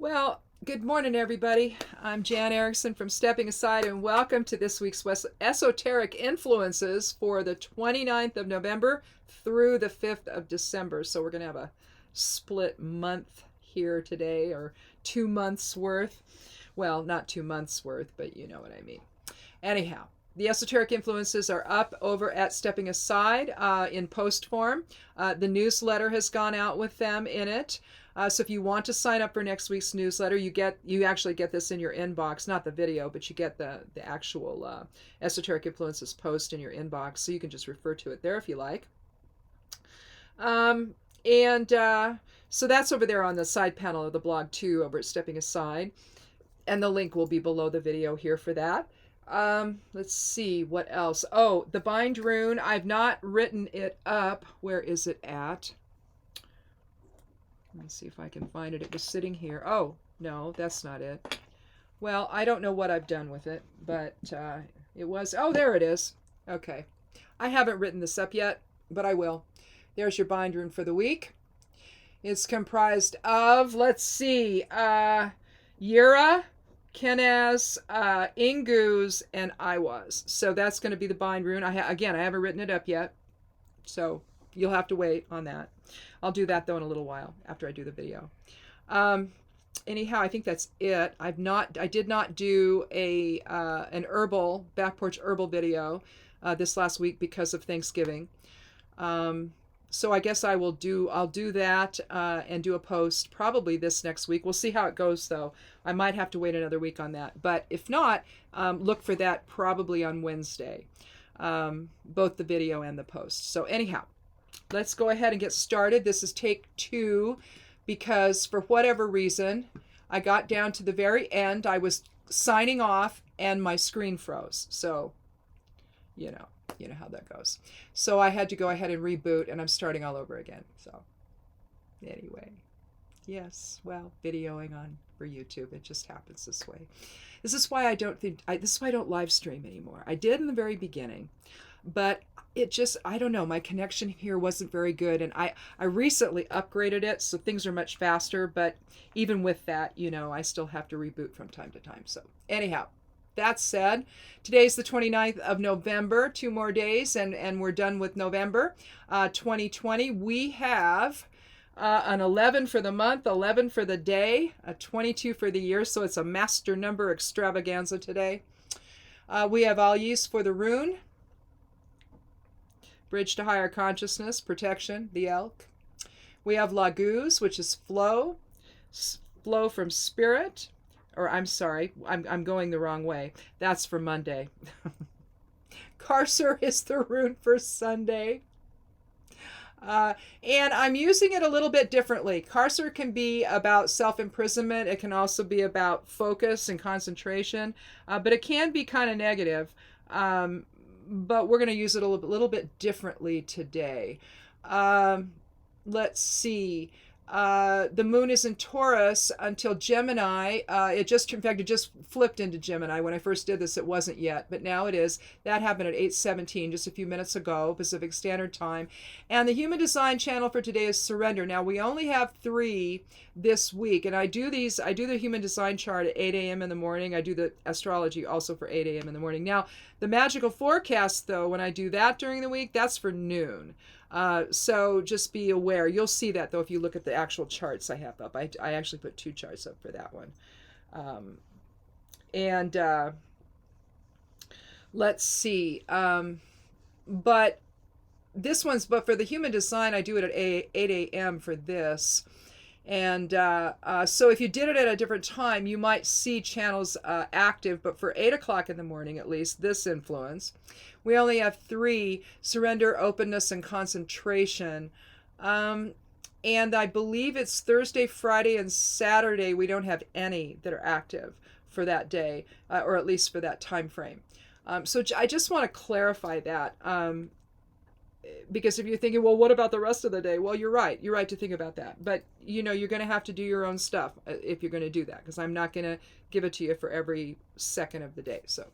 Well, good morning, everybody. I'm Jan Erickson from Stepping Aside, and welcome to this week's Esoteric Influences for the 29th of November through the 5th of December. So we're going to have a split month here today, or 2 months worth. Well, not 2 months worth, but you know what I mean. Anyhow, the Esoteric Influences are up over at Stepping Aside in post form. The newsletter has gone out with them in it. So if you want to sign up for next week's newsletter, you actually get this in your inbox, not the video, but you get the actual Esoteric Influences post in your inbox, so you can just refer to it there if you like. And so that's over there on the side panel of the blog too, over at Stepping Aside, and the link will be below the video here for that. Let's see what else. Oh, the bind rune. I've not written it up. Where is it at? Let me see if I can find it. It was sitting here. Oh, no, that's not it. Well, I don't know what I've done with it, but it was... Oh, there it is. Okay. I haven't written this up yet, but I will. There's your bind rune for the week. It's comprised of, let's see, Yura, Kenaz, Inguz, and Iwas. So that's going to be the bind rune. Again, I haven't written it up yet, so you'll have to wait on that. I'll do that though in a little while after I do the video. Anyhow, I think that's it. I did not do an back porch herbal video this last week because of Thanksgiving. So I guess I'll do that and do a post probably this next week. We'll see how it goes though. I might have to wait another week on that, but if not, look for that probably on Wednesday, both the video and the post. So anyhow, let's go ahead and get started. This is take 2 because for whatever reason, I got down to the very end. I was signing off and my screen froze. So, you know how that goes. So I had to go ahead and reboot and I'm starting all over again. So anyway, yes, well, videoing for YouTube, it just happens this way. This is why I don't live stream anymore. I did in the very beginning, but it just, I don't know, my connection here wasn't very good, and I recently upgraded it, so things are much faster, but even with that, I still have to reboot from time to time. So anyhow, that said, today's the 29th of November, 2 more days, and we're done with November 2020. We have an 11 for the month, 11 for the day, a 22 for the year, so it's a master number extravaganza today. We have Al-Yis for the rune, bridge to higher consciousness, protection, the elk. We have Laguz, which is flow from spirit. Or I'm sorry, I'm going the wrong way. That's for Monday. Karser is the rune for Sunday. And I'm using it a little bit differently. Karser can be about self-imprisonment. It can also be about focus and concentration. But it can be kind of negative. But we're going to use it a little bit differently today. Let's see. The moon is in Taurus until Gemini. It just flipped into Gemini. When I first did this, it wasn't yet, but now it is. That happened at 8:17, just a few minutes ago, Pacific Standard Time. And the human design channel for today is surrender. Now, we only have 3 this week, and I do the human design chart at 8 a.m. in the morning. I do the astrology also for 8 a.m. in the morning. Now, the magical forecast, though, when I do that during the week, that's for noon. So just be aware. You'll see that though if you look at the actual charts I have up. I actually put 2 charts up for that one. Let's see. But for the human design, I do it at 8 a.m. for this. And so if you did it at a different time, you might see channels active, but for 8 o'clock in the morning, at least, this influence, we only have 3: surrender, openness, and concentration. And I believe it's Thursday, Friday, and Saturday. We don't have any that are active for that day, or at least for that time frame. So I just want to clarify that. Because if you're thinking, well, what about the rest of the day? Well, you're right. You're right to think about that. But, you're going to have to do your own stuff if you're going to do that, because I'm not going to give it to you for every second of the day. So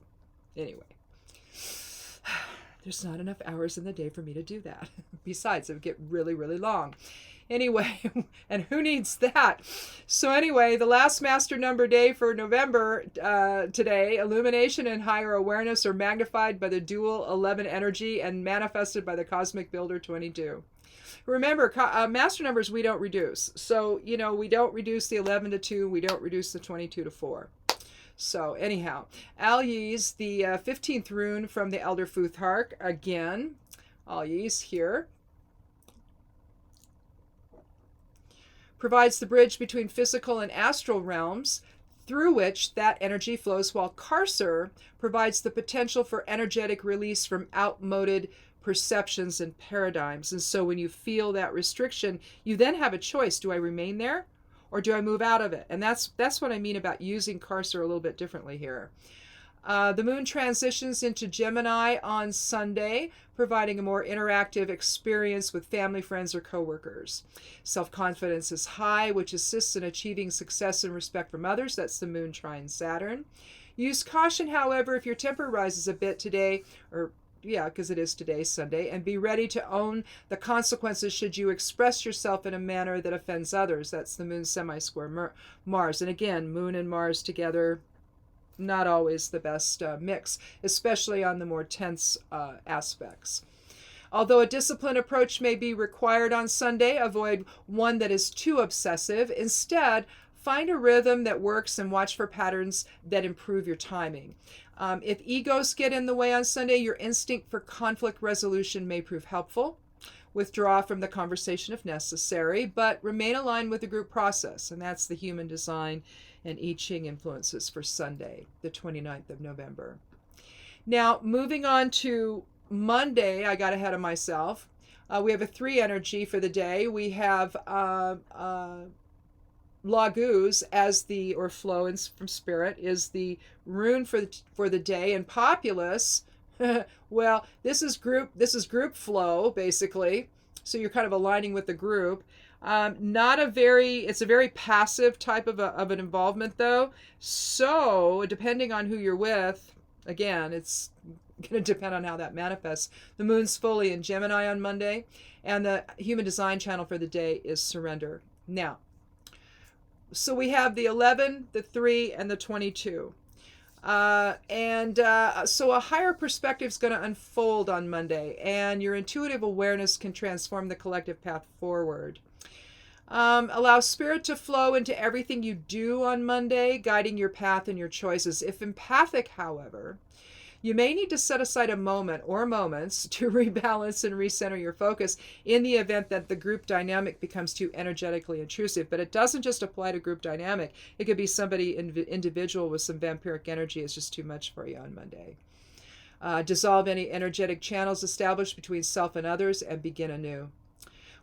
anyway, there's not enough hours in the day for me to do that. Besides, it would get really, really long. Anyway, and who needs that? So anyway, the last master number day for November today, illumination and higher awareness are magnified by the dual 11 energy and manifested by the cosmic builder 22. Remember, master numbers we don't reduce. So, we don't reduce the 11 to 2. We don't reduce the 22 to 4. So, anyhow, Al-Yiz, the 15th rune from the Elder Futhark. Again, Al-Yiz here. Provides the bridge between physical and astral realms through which that energy flows, while Karser provides the potential for energetic release from outmoded perceptions and paradigms. And so when you feel that restriction, you then have a choice. Do I remain there or do I move out of it? And that's what I mean about using Karser a little bit differently here. The moon transitions into Gemini on Sunday, providing a more interactive experience with family, friends, or coworkers. Self-confidence is high, which assists in achieving success and respect from others. That's the moon trine Saturn. Use caution, however, if your temper rises a bit today, because it is today, Sunday, and be ready to own the consequences should you express yourself in a manner that offends others. That's the moon semi-square Mars. And again, moon and Mars together, not always the best mix, especially on the more tense aspects. Although a disciplined approach may be required on Sunday, avoid one that is too obsessive. Instead, find a rhythm that works and watch for patterns that improve your timing. If egos get in the way on Sunday, your instinct for conflict resolution may prove helpful. Withdraw from the conversation if necessary, but remain aligned with the group process. And that's the human design and I Ching influences for Sunday, the 29th of November. Now, moving on to Monday, I got ahead of myself. We have a 3 energy for the day. We have Laguz as or flow from spirit, is the rune for the day, and Populace. Well, this is group flow, basically. So you're kind of aligning with the group. It's a very passive type of an involvement, though. So depending on who you're with, again, it's going to depend on how that manifests. The moon's fully in Gemini on Monday, and the human design channel for the day is surrender. Now, so we have the 11, the 3, and the 22. So a higher perspective is going to unfold on Monday, and your intuitive awareness can transform the collective path forward. Allow spirit to flow into everything you do on Monday, guiding your path and your choices. If empathic, however, you may need to set aside a moment or moments to rebalance and recenter your focus in the event that the group dynamic becomes too energetically intrusive. But it doesn't just apply to group dynamic. It could be somebody individual with some vampiric energy is just too much for you on Monday. Dissolve any energetic channels established between self and others and begin anew.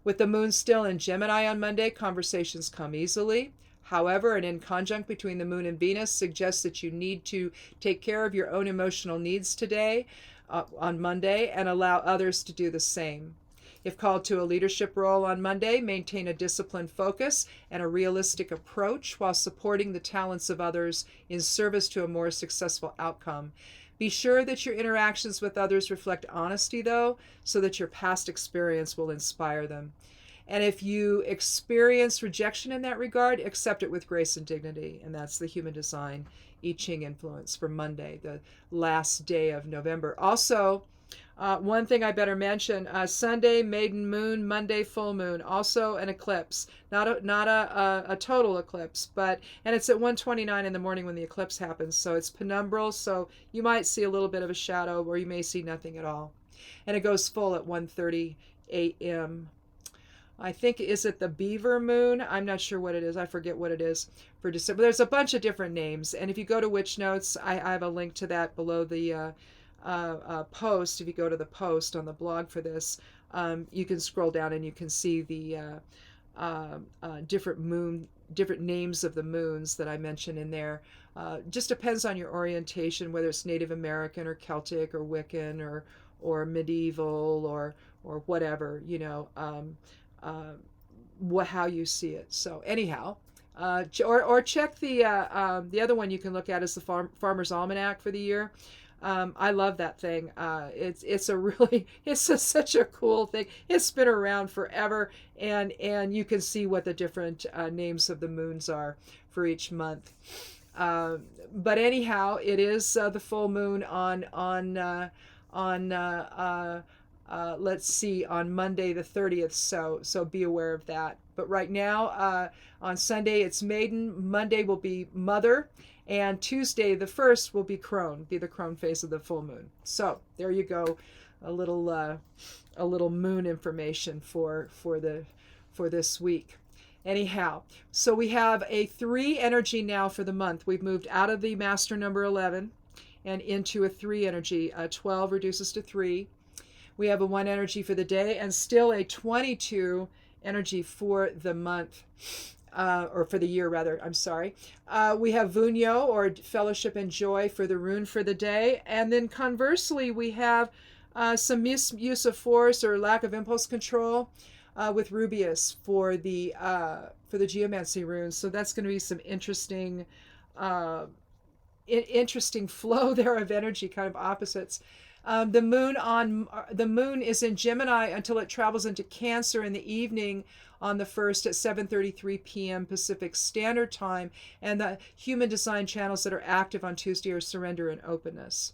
With the moon still in Gemini on Monday, conversations come easily. However, an inconjunct between the moon and Venus suggests that you need to take care of your own emotional needs today, on Monday, and allow others to do the same. If called to a leadership role on Monday, maintain a disciplined focus and a realistic approach while supporting the talents of others in service to a more successful outcome. Be sure that your interactions with others reflect honesty, though, so that your past experience will inspire them. And if you experience rejection in that regard, accept it with grace and dignity. And that's the human design I Ching influence for Monday, the last day of November. Also, one thing I better mention, Sunday, maiden moon, Monday, full moon. Also an eclipse, not a total eclipse, and it's at 1:29 in the morning when the eclipse happens. So it's penumbral, so you might see a little bit of a shadow, or you may see nothing at all. And it goes full at 1:30 a.m. I think, is it the beaver moon? I'm not sure what it is. I forget what it is for December. There's a bunch of different names. And if you go to Witch Notes, I have a link to that below the post. If you go to the post on the blog for this, you can scroll down and you can see the different names of the moons that I mentioned in there. Just depends on your orientation, whether it's Native American or Celtic or Wiccan or medieval or whatever, how you see it. So anyhow, or check the other one you can look at is the Farmer's Almanac for the year. I love that thing. It's a really such a cool thing. It's been around forever, and you can see what the different names of the moons are for each month. Uh, but anyhow, it is the full moon on let's see, on Monday the 30th. So be aware of that. But right now, on Sunday it's Maiden. Monday will be Mother. And Tuesday, the 1st, will be Crone, be the Crone phase of the full moon. So there you go, a little moon information for this week. Anyhow, so we have a 3 energy now for the month. We've moved out of the master number 11 and into a 3 energy. 12 reduces to 3. We have a 1 energy for the day and still a 22 energy for the month. Or for the year, rather, I'm sorry. We have Vunyo, or fellowship and joy, for the rune for the day. And then conversely, we have some misuse of force or lack of impulse control with Rubius for the geomancy runes. So that's going to be some interesting flow there of energy, kind of opposites. The moon is in Gemini until it travels into Cancer in the evening on the 1st at 7:33 p.m. Pacific Standard Time, and the human design channels that are active on Tuesday are surrender and openness.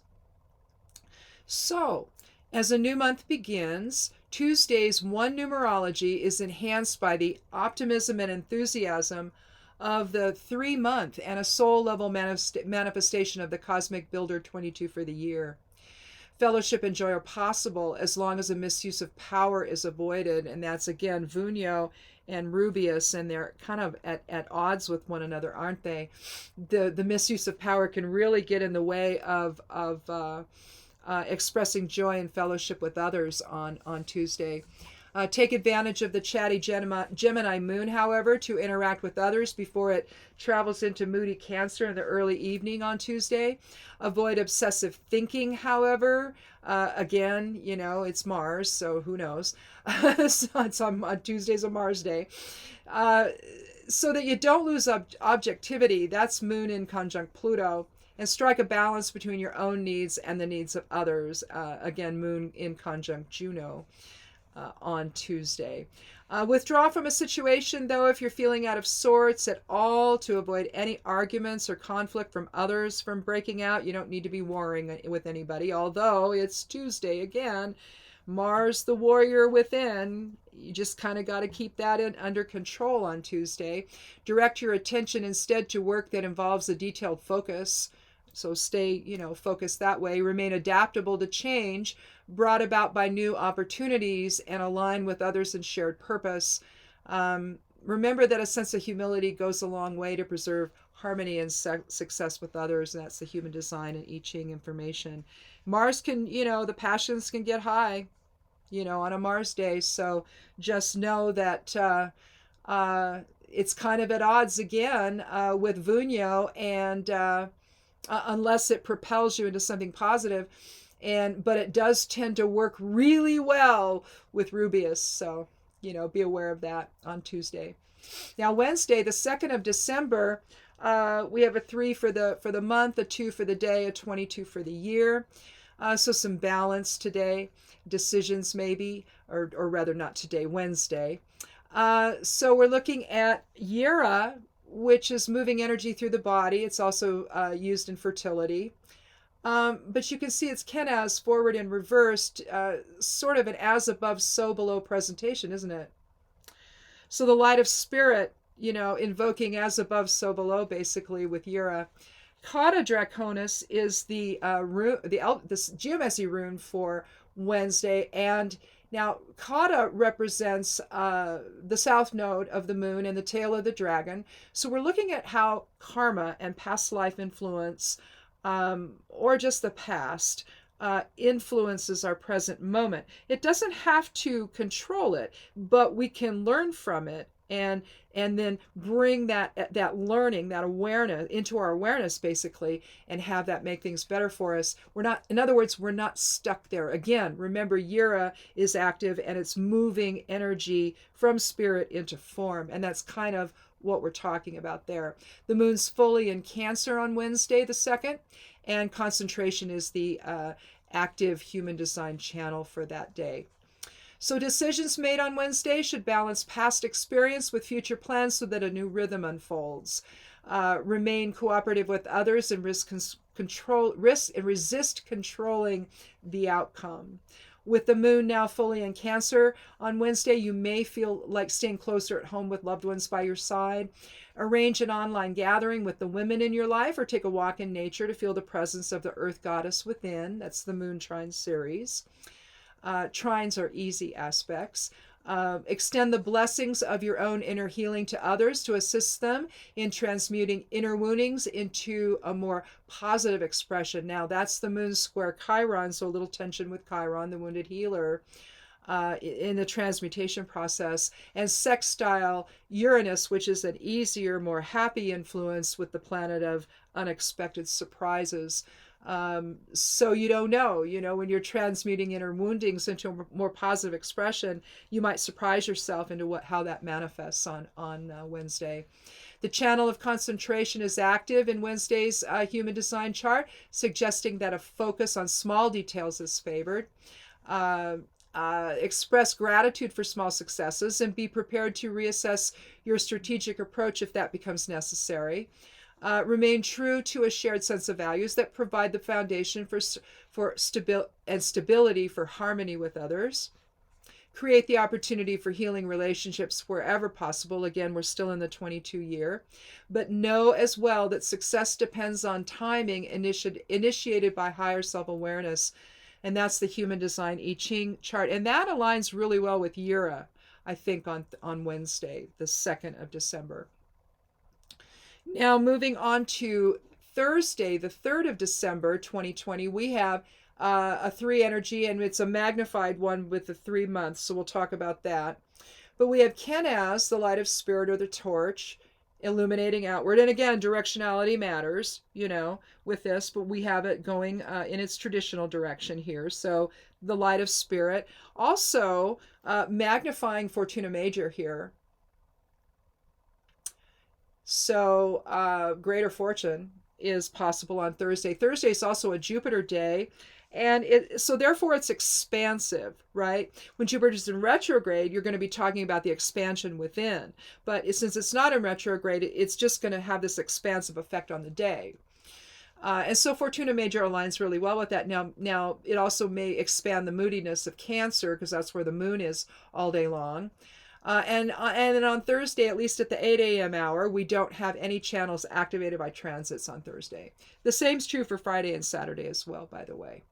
So, as a new month begins, Tuesday's 1 numerology is enhanced by the optimism and enthusiasm of the 3-month and a soul level manifestation of the Cosmic Builder 22 for the year. Fellowship and joy are possible as long as a misuse of power is avoided, and that's again Vunyo and Rubius, and they're kind of at odds with one another, aren't they? The misuse of power can really get in the way of expressing joy and fellowship with others on Tuesday. Take advantage of the chatty Gemini moon, however, to interact with others before it travels into moody Cancer in the early evening on Tuesday. Avoid obsessive thinking, however. Again, it's Mars, so who knows? So it's on Tuesday's a Mars day. So that you don't lose objectivity, that's moon in conjunct Pluto. And strike a balance between your own needs and the needs of others. Again, moon in conjunct Juno. On Tuesday. Withdraw from a situation, though, if you're feeling out of sorts at all, to avoid any arguments or conflict from others from breaking out. You don't need to be warring with anybody, although it's Tuesday again. Mars, the warrior within, you just kind of got to keep that under control on Tuesday. Direct your attention instead to work that involves a detailed focus. So stay, focused that way. Remain adaptable to change brought about by new opportunities and align with others in shared purpose. Remember that a sense of humility goes a long way to preserve harmony and success with others. And that's the human design and I Ching information. Mars can, the passions can get high, on a Mars day. So just know that it's kind of at odds again with Vunyo, and unless it propels you into something positive. But it does tend to work really well with Rubius. So, be aware of that on Tuesday. Now, Wednesday, the 2nd of December, we have a 3 for the month, a 2 for the day, a 22 for the year. So some balance today, decisions maybe, or rather not today, Wednesday. So we're looking at Yira, which is moving energy through the body. It's also used in fertility. But you can see it's Kenaz forward and reversed, sort of an as above, so below presentation, isn't it? So the light of spirit, invoking as above, so below, basically, with Yira. Kata Draconis is the geomancy rune for Wednesday, and now Kata represents the south node of the moon and the tail of the dragon. So we're looking at how karma and past life influence, or just the past, influences our present moment. It doesn't have to control it, but we can learn from it and then bring that learning, that awareness into our awareness, basically, and have that make things better for us. In other words, we're not stuck there. Again, remember, Yira is active and it's moving energy from spirit into form, and that's kind of what we're talking about there. The moon's fully in Cancer on Wednesday the 2nd, and concentration is the active human design channel for that day. So decisions made on Wednesday should balance past experience with future plans so that a new rhythm unfolds. Remain cooperative with others and resist controlling the outcome. With the moon now fully in Cancer on Wednesday, you may feel like staying closer at home with loved ones by your side. Arrange an online gathering with the women in your life, or take a walk in nature to feel the presence of the Earth Goddess within. That's the Moon Trine series. Trines are easy aspects. Extend the blessings of your own inner healing to others to assist them in transmuting inner woundings into a more positive expression. Now, that's the moon square Chiron, so a little tension with Chiron, the wounded healer, in the transmutation process. And sextile Uranus, which is an easier, more happy influence with the planet of unexpected surprises. So you don't know, when you're transmuting inner woundings into a more positive expression, you might surprise yourself into how that manifests on Wednesday. The channel of concentration is active in Wednesday's human design chart, suggesting that a focus on small details is favored. Express gratitude for small successes and be prepared to reassess your strategic approach if that becomes necessary. Remain true to a shared sense of values that provide the foundation for stability for harmony with others. Create the opportunity for healing relationships wherever possible. Again, we're still in the 22 year. But know as well that success depends on timing initiated by higher self-awareness. And that's the Human Design I Ching chart. And that aligns really well with Yura, I think, on Wednesday, the 2nd of December. Now, moving on to Thursday, the 3rd of December, 2020, we have a 3 energy, and it's a magnified one with the 3 months, so we'll talk about that. But we have Kenaz, the light of spirit or the torch, illuminating outward. And again, directionality matters, with this, but we have it going in its traditional direction here. So the light of spirit. Also, magnifying Fortuna Major here. So greater fortune is possible on Thursday. Thursday is also a Jupiter day. And so therefore it's expansive, right? When Jupiter's in retrograde, you're going to be talking about the expansion within. But since it's not in retrograde, it's just going to have this expansive effect on the day. And so Fortuna Major aligns really well with that. Now it also may expand the moodiness of Cancer, because that's where the moon is all day long. And then on Thursday, at least at the 8 a.m. hour, we don't have any channels activated by transits on Thursday. The same's true for Friday and Saturday as well, by the way.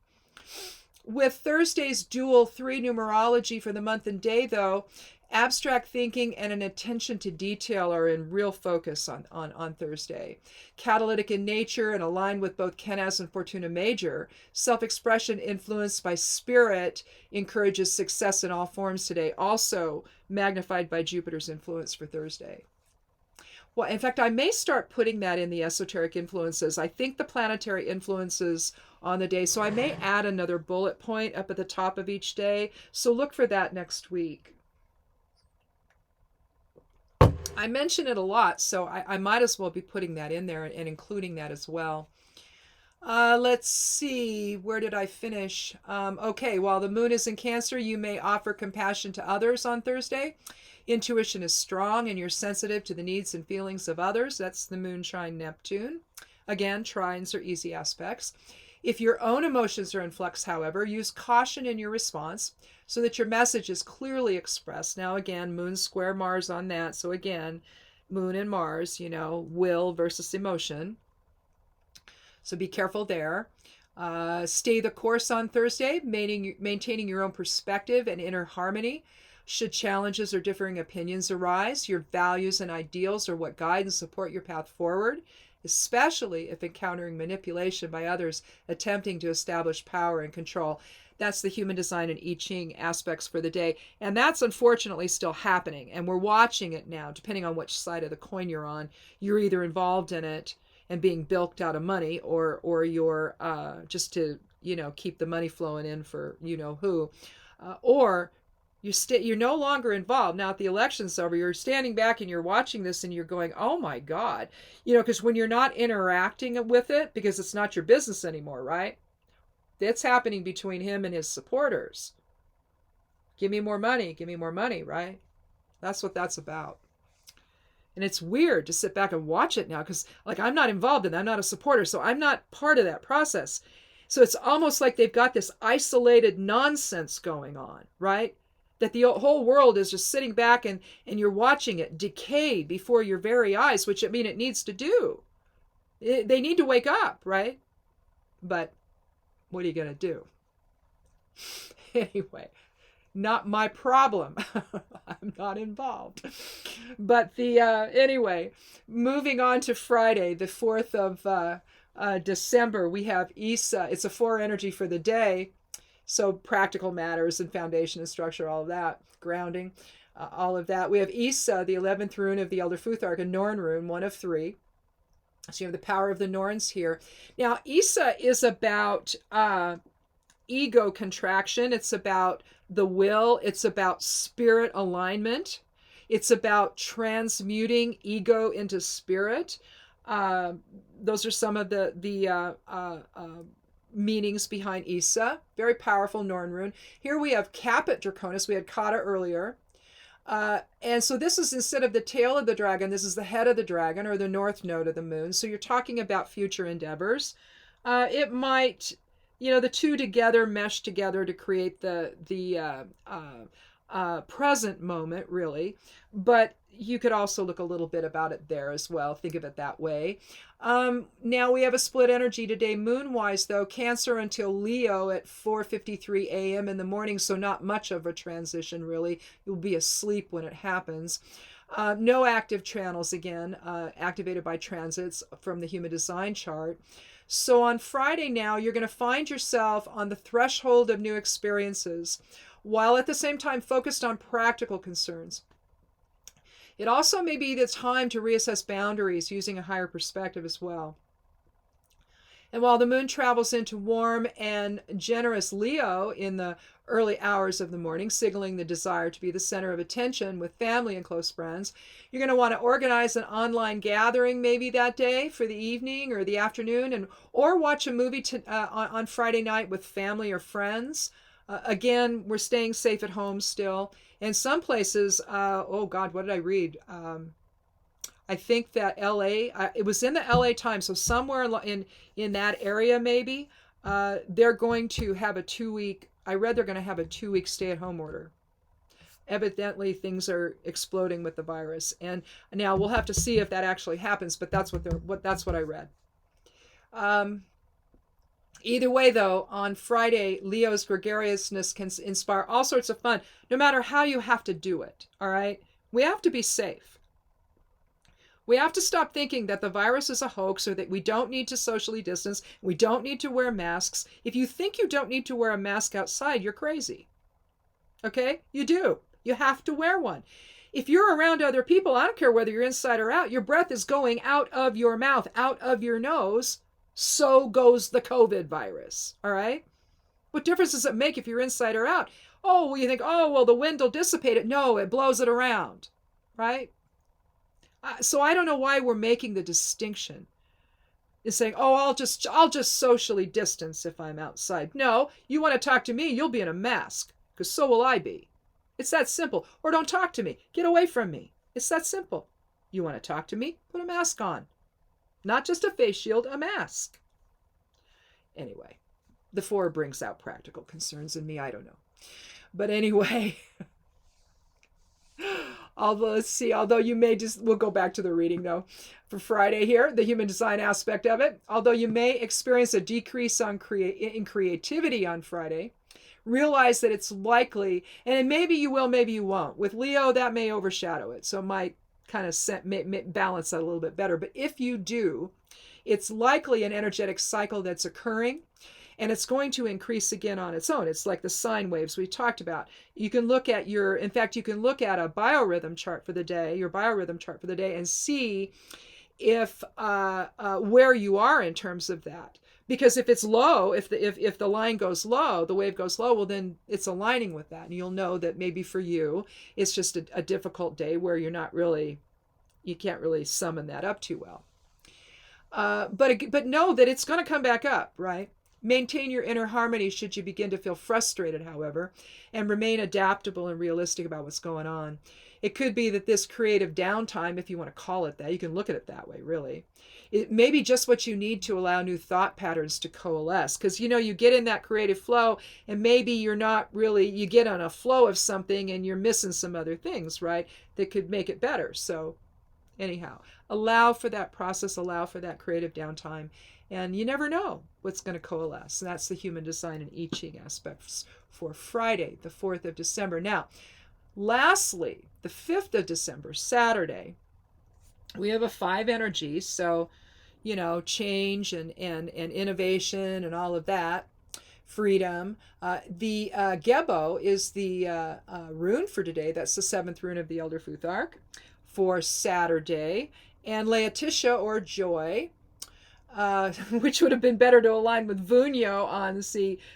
With Thursday's dual 3 numerology for the month and day, though, abstract thinking and an attention to detail are in real focus on Thursday. Catalytic in nature and aligned with both Kenaz and Fortuna Major, self-expression influenced by spirit encourages success in all forms today, also magnified by Jupiter's influence for Thursday. Well, in fact, I may start putting that in the esoteric influences. I think the planetary influences on the day, so I may add another bullet point up at the top of each day. So look for that next week. I mention it a lot, so I might as well be putting that in there and including that as well. Let's see, where did I finish? Okay, while the moon is in Cancer, you may offer compassion to others on Thursday. Intuition is strong and you're sensitive to the needs and feelings of others. That's the moon trine Neptune. Again, trines are easy aspects. If your own emotions are in flux, however, use caution in your response so that your message is clearly expressed. Now, again, moon square Mars on that. So again, moon and Mars, will versus emotion. So be careful there. Stay the course on Thursday, maintaining your own perspective and inner harmony. Should challenges or differing opinions arise, your values and ideals are what guide and support your path forward, especially if encountering manipulation by others attempting to establish power and control. That's the Human Design and I Ching aspects for the day. And that's unfortunately still happening. And we're watching it now, depending on which side of the coin you're on. You're either involved in it and being bilked out of money, or you're just to, keep the money flowing in for who. Or You're no longer involved. Now, if the election's over, you're standing back and you're watching this and you're going, oh my God. Because when you're not interacting with it, because it's not your business anymore, right? That's happening between him and his supporters. Give me more money, right? That's what that's about. And it's weird to sit back and watch it now because, like, I'm not involved in that. I'm not a supporter, so I'm not part of that process. So it's almost like they've got this isolated nonsense going on, right? That the whole world is just sitting back and you're watching it decay before your very eyes, which it needs to do. They need to wake up, right? But what are you going to do? Anyway, not my problem. I'm not involved. But anyway, moving on to Friday, the 4th of December, we have Isa. It's a 4 energy for the day. So practical matters and foundation and structure, all of that, grounding, all of that. We have Isa, the 11th rune of the Elder Futhark, a Norn rune, 1 of 3. So you have the power of the Norns here. Now, Isa is about ego contraction. It's about the will. It's about spirit alignment. It's about transmuting ego into spirit. Those are some of the meanings behind Isa. Very powerful Norn rune. Here we have Caput Draconis. We had Kata earlier. And so this is, instead of the tail of the dragon, this is the head of the dragon, or the north node of the moon. So you're talking about future endeavors. It might, the two together mesh together to create the present moment, really. But you could also look a little bit about it there as well. Think of it that way. Now we have a split energy today, moon-wise, though. Cancer until Leo at 4:53 a.m. in the morning, so not much of a transition, really. You'll be asleep when it happens. No active channels, again, activated by transits from the human design chart. So on Friday now, you're going to find yourself on the threshold of new experiences, while at the same time focused on practical concerns. It also may be the time to reassess boundaries using a higher perspective as well. And while the moon travels into warm and generous Leo in the early hours of the morning, signaling the desire to be the center of attention with family and close friends, you're going to want to organize an online gathering maybe that day for the evening or the afternoon, or watch a movie on Friday night with family or friends. Again, we're staying safe at home still. In some places, oh God, what did I read? I think that LA, it was in the LA Times, so somewhere in that area maybe, they're going to have a 2-week, I read they're going to have a 2-week stay-at-home order. Evidently, things are exploding with the virus. And now we'll have to see if that actually happens, but that's what I read. Either way, though, on Friday, Leo's gregariousness can inspire all sorts of fun, no matter how you have to do it, all right? We have to be safe. We have to stop thinking that the virus is a hoax or that we don't need to socially distance, we don't need to wear masks. If you think you don't need to wear a mask outside, you're crazy. Okay? You do. You have to wear one. If you're around other people, I don't care whether you're inside or out, your breath is going out of your mouth, out of your nose. So goes the COVID virus, all right? What difference does it make if you're inside or out? Oh, well, you think, oh, well, the wind will dissipate it. No, it blows it around, right? So I don't know why we're making the distinction. Is saying, oh, I'll just socially distance if I'm outside. No, you want to talk to me, you'll be in a mask, because so will I be. It's that simple. Or don't talk to me. Get away from me. It's that simple. You want to talk to me? Put a mask on. Not just a face shield, a mask. Anyway, the 4 brings out practical concerns in me. I don't know. But anyway, although you may we'll go back to the reading though. For Friday here, the human design aspect of it, although you may experience a decrease in creativity on Friday, realize that it's likely, and maybe you will, maybe you won't. With Leo, that may overshadow it. So it might kind of balance that a little bit better. But if you do, it's likely an energetic cycle that's occurring, and it's going to increase again on its own. It's like the sine waves we talked about. You can look at you can look at a biorhythm chart for the day, your biorhythm chart for the day, and see if where you are in terms of that. Because if it's low, if the line goes low, the wave goes low, well, then it's aligning with that. And you'll know that maybe for you, it's just a difficult day where you can't really summon that up too well. But know that it's going to come back up, right? Maintain your inner harmony should you begin to feel frustrated, however, and remain adaptable and realistic about what's going on. It could be that this creative downtime, if you want to call it that, you can look at it that way, really. It may be just what you need to allow new thought patterns to coalesce. Because, you get in that creative flow, and maybe you get on a flow of something and you're missing some other things, right, that could make it better. So, anyhow, allow for that process, allow for that creative downtime, and you never know what's going to coalesce. And that's the human design and I Ching aspects for Friday, the 4th of December. Now, lastly, the 5th of December, Saturday, we have a 5 energy, so, change and innovation and all of that, freedom. The Gebo is the rune for today. That's the 7th rune of the Elder Futhark for Saturday. And Laetitia, or joy, which would have been better to align with Vunyo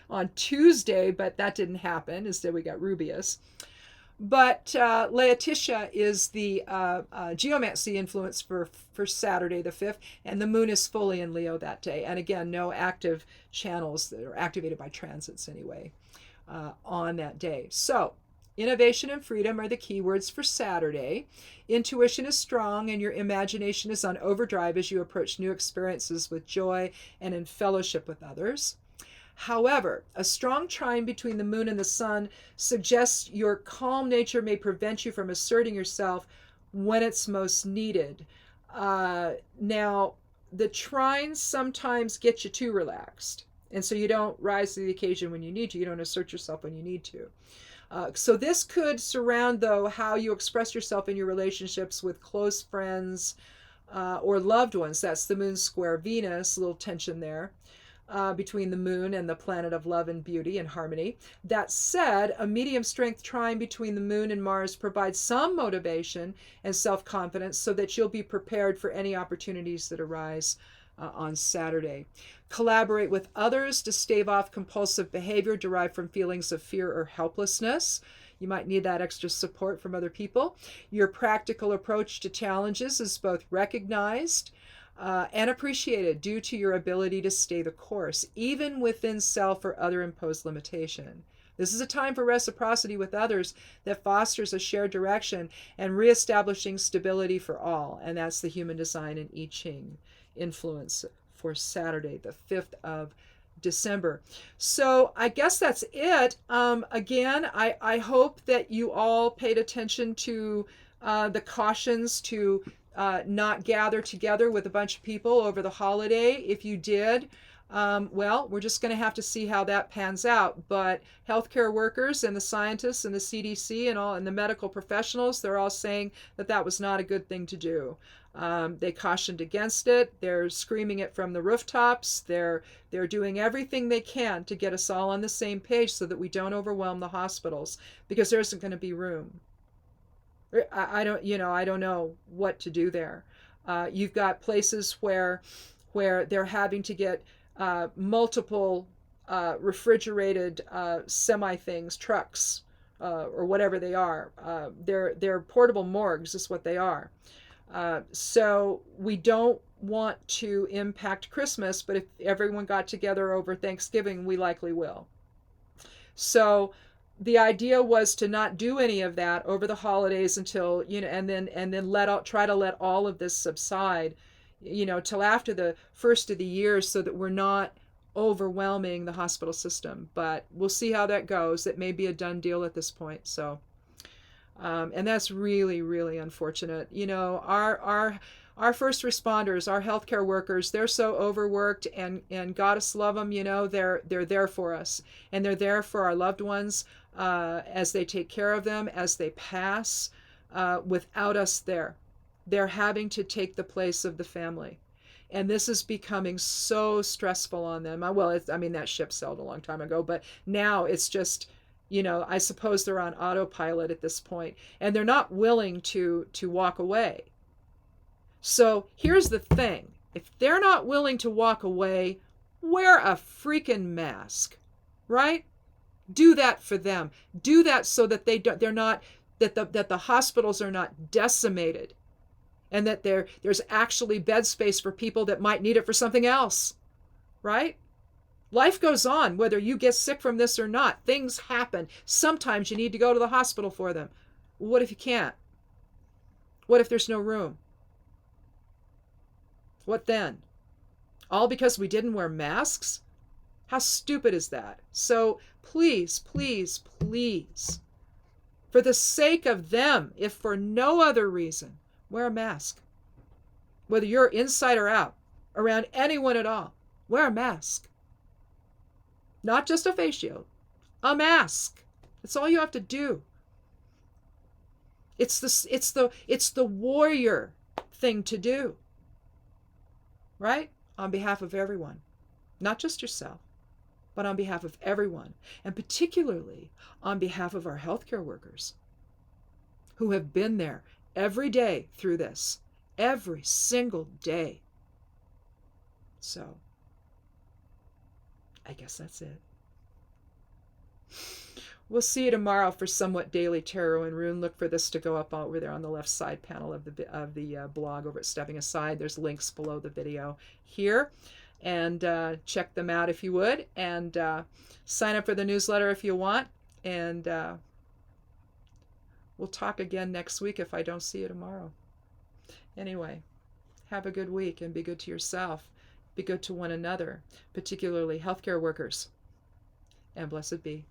on Tuesday, but that didn't happen. Instead, we got Rubius. But Laetitia is the geomancy influence for Saturday the 5th, and the moon is fully in Leo that day. And again, no active channels that are activated by transits anyway on that day. So, innovation and freedom are the keywords for Saturday. Intuition is strong and your imagination is on overdrive as you approach new experiences with joy and in fellowship with others. However, a strong trine between the moon and the sun suggests your calm nature may prevent you from asserting yourself when it's most needed. Now, the trines sometimes get you too relaxed, and so you don't rise to the occasion when you need to. You don't assert yourself when you need to. So this could surround, though, how you express yourself in your relationships with close friends or loved ones. That's the moon square Venus, a little tension there. Between the moon and the planet of love and beauty and harmony. That said, a medium strength trine between the moon and Mars provides some motivation and self-confidence so that you'll be prepared for any opportunities that arise on Saturday. Collaborate with others to stave off compulsive behavior derived from feelings of fear or helplessness. You might need that extra support from other people. Your practical approach to challenges is both recognized and appreciated due to your ability to stay the course, even within self or other imposed limitation. This is a time for reciprocity with others that fosters a shared direction and reestablishing stability for all. And that's the human design and I Ching influence for Saturday, the 5th of December. So I guess that's it. Again, I hope that you all paid attention to the cautions to not gather together with a bunch of people over the holiday. If you did, well, we're just going to have to see how that pans out. But healthcare workers and the scientists and the CDC and the medical professionals, they're all saying that was not a good thing to do. They cautioned against it. They're screaming it from the rooftops. They're doing everything they can to get us all on the same page so that we don't overwhelm the hospitals, because there isn't going to be room. I don't know what to do there. You've got places where they're having to get multiple refrigerated semi things, trucks, or whatever they are. They're portable morgues is what they are. So we don't want to impact Christmas, but if everyone got together over Thanksgiving, we likely will. So the idea was to not do any of that over the holidays until, and then try to let all of this subside, till after the first of the year, so that we're not overwhelming the hospital system. But we'll see how that goes. It may be a done deal at this point. So, and that's really, really unfortunate. Our first responders, our healthcare workers, they're so overworked, and goddess love them, they're there for us, and they're there for our loved ones as they take care of them, as they pass, without us there. They're having to take the place of the family. And this is becoming so stressful on them. Well, that ship sailed a long time ago, but now it's just, I suppose they're on autopilot at this point, and they're not willing to walk away. So here's the thing. If they're not willing to walk away, wear a freaking mask, right? Do that for them. Do that so that they're not, that the hospitals are not decimated, and that there's actually bed space for people that might need it for something else, right? Life goes on, whether you get sick from this or not. Things happen. Sometimes you need to go to the hospital for them. What if you can't? What if there's no room? What then? All because we didn't wear masks? How stupid is that? So please, please, please, for the sake of them, if for no other reason, wear a mask. Whether you're inside or out, around anyone at all, wear a mask. Not just a face shield, a mask. That's all you have to do. It's the warrior thing to do, right? On behalf of everyone, not just yourself, but on behalf of everyone, and particularly on behalf of our healthcare workers who have been there every day through this, every single day. So, I guess that's it. We'll see you tomorrow for Somewhat Daily Tarot and Rune. Look for this to go up over there on the left side panel of the blog over at Stepping Aside. There's links below the video here. And check them out if you would. And sign up for the newsletter if you want. And we'll talk again next week if I don't see you tomorrow. Anyway, have a good week and be good to yourself. Be good to one another, particularly healthcare workers. And blessed be.